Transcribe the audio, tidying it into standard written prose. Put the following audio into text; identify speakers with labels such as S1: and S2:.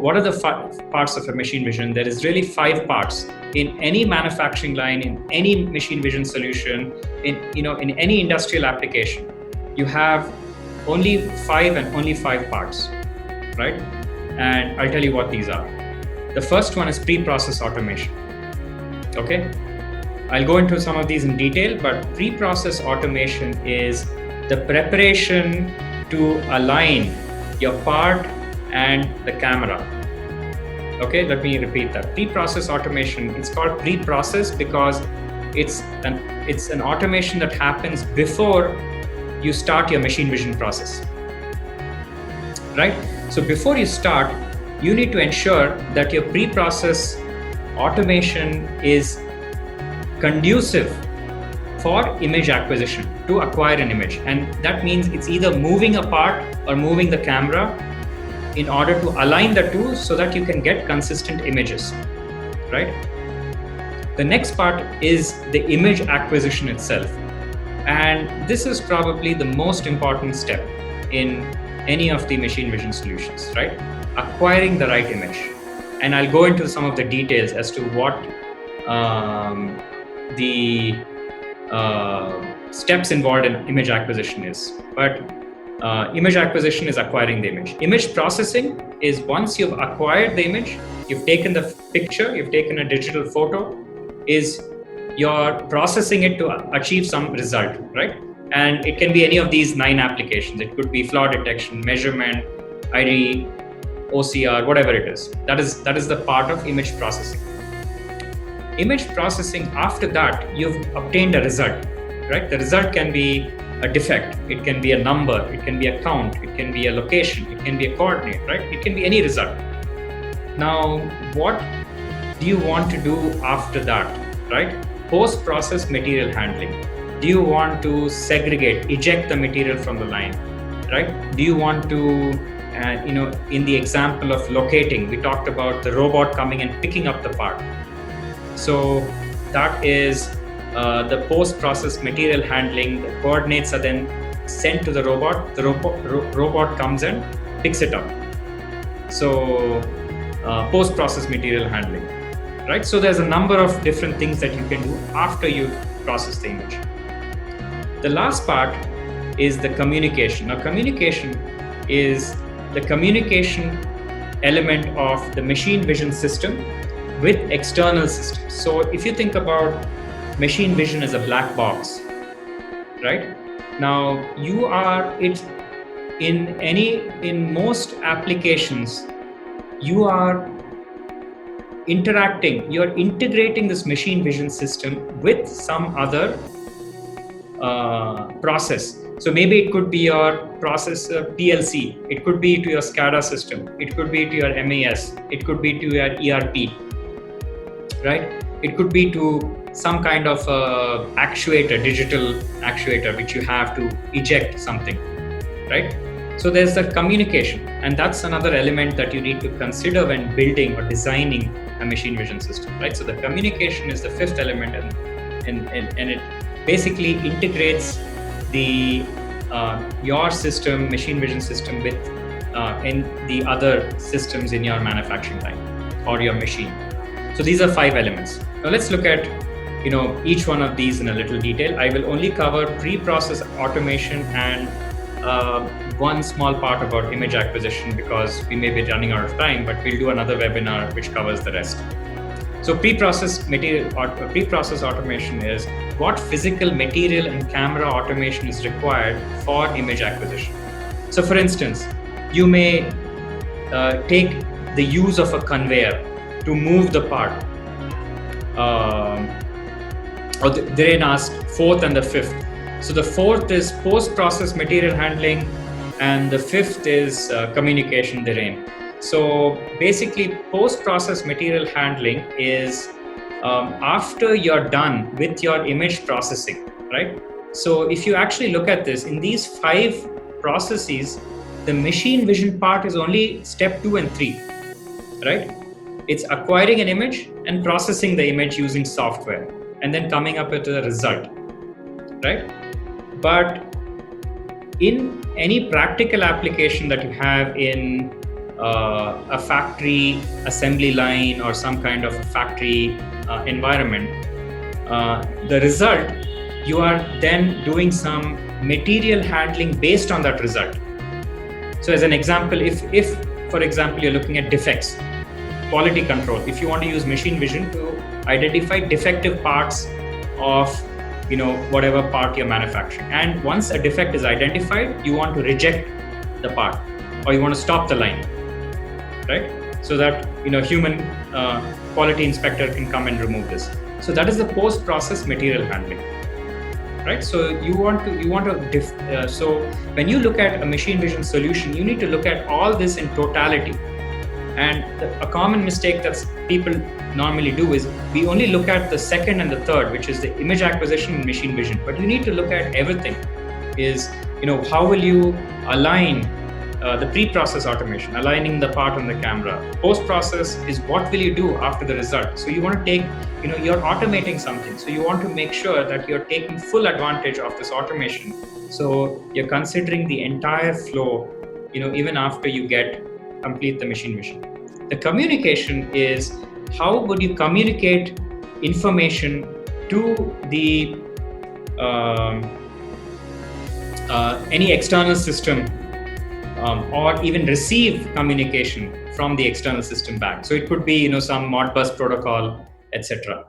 S1: what are the parts of a machine vision? There is really 5 parts in any manufacturing line, in any machine vision solution, in any industrial application. You have only 5 and only 5 parts, right? And I'll tell you what these are. The first one is pre-process automation. Okay, I'll go into some of these in detail, but pre-process automation is the preparation to align your part and the camera. Okay, let me repeat that. Pre-process automation, it's called pre-process because it's an automation that happens before you start your machine vision process, right? So before you start, you need to ensure that your pre-process automation is conducive for image acquisition, to acquire an image. And that means it's either moving a part or moving the camera in order to align the two so that you can get consistent images, right? The next part is the image acquisition itself. And this is probably the most important step in any of the machine vision solutions, right? Acquiring the right image. And I'll go into some of the details as to what the steps involved in image acquisition is. But image acquisition is acquiring the image. Image processing is once you've acquired the image, you've taken the picture, you've taken a digital photo, is you're processing it to achieve some result, right? And it can be any of these 9 applications. It could be flaw detection, measurement, ID, OCR, whatever it is. That is the part of image processing. Image processing, after that, you've obtained a result, right? The result can be a defect, it can be a number, it can be a count, it can be a location, it can be a coordinate, right? It can be any result. Now, what do you want to do after that, right? Post-process material handling. Do you want to segregate, eject the material from the line, right? Do you want to, in the example of locating, we talked about the robot coming and picking up the part. So that is the post-process material handling. The coordinates are then sent to the robot. The robot comes and picks it up. So post-process material handling, right? So there's a number of different things that you can do after you process the image. The last part is the communication. Now, communication is the communication element of the machine vision system with external systems. So if you think about machine vision as a black box, right? Now you are in most applications, you are you're integrating this machine vision system with some other process. So maybe it could be your processor PLC, it could be to your SCADA system, it could be to your MES, it could be to your ERP, right? It could be to some kind of actuator, digital actuator, which you have to eject something, right? So there's the communication, and that's another element that you need to consider when building or designing a machine vision system, right? So the communication is the 5th element, and it basically integrates the your system, machine vision system, with in the other systems in your manufacturing line or your machine. So these are 5 elements. Now let's look at each one of these in a little detail. I will only cover pre-process automation and one small part about image acquisition because we may be running out of time, but we'll do another webinar which covers the rest. So pre-process automation is what physical material and camera automation is required for image acquisition. So for instance, you may take the use of a conveyor to move the part. Dhiren asked 4th and the 5th. So the 4th is post-process material handling and the 5th is communication, Dhiren. So basically, post-process material handling is after you're done with your image processing, right? So if you actually look at this, in these 5 processes, the machine vision part is only step 2 and 3, right? It's acquiring an image and processing the image using software and then coming up with a result, right? But in any practical application that you have in a factory assembly line or some kind of a factory environment, the result, you are then doing some material handling based on that result. So as an example, if for example, you're looking at defects, quality control, if you want to use machine vision to identify defective parts of whatever part you're manufacturing, and once a defect is identified, you want to reject the part or you want to stop the line, right? So that human quality inspector can come and remove this. So that is the post-process material handling, right? So so when you look at a machine vision solution, you need to look at all this in totality. And a common mistake that people normally do is we only look at the second and the third, which is the image acquisition and machine vision. But you need to look at everything. Is how will you align the pre-process automation, aligning the part on the camera. Post-process is what will you do after the result. So you want to take, you're automating something. So you want to make sure that you're taking full advantage of this automation. So you're considering the entire flow, even after you complete the machine vision. The communication is how would you communicate information to the any external system, or even receive communication from the external system back. So it could be some Modbus protocol, etc.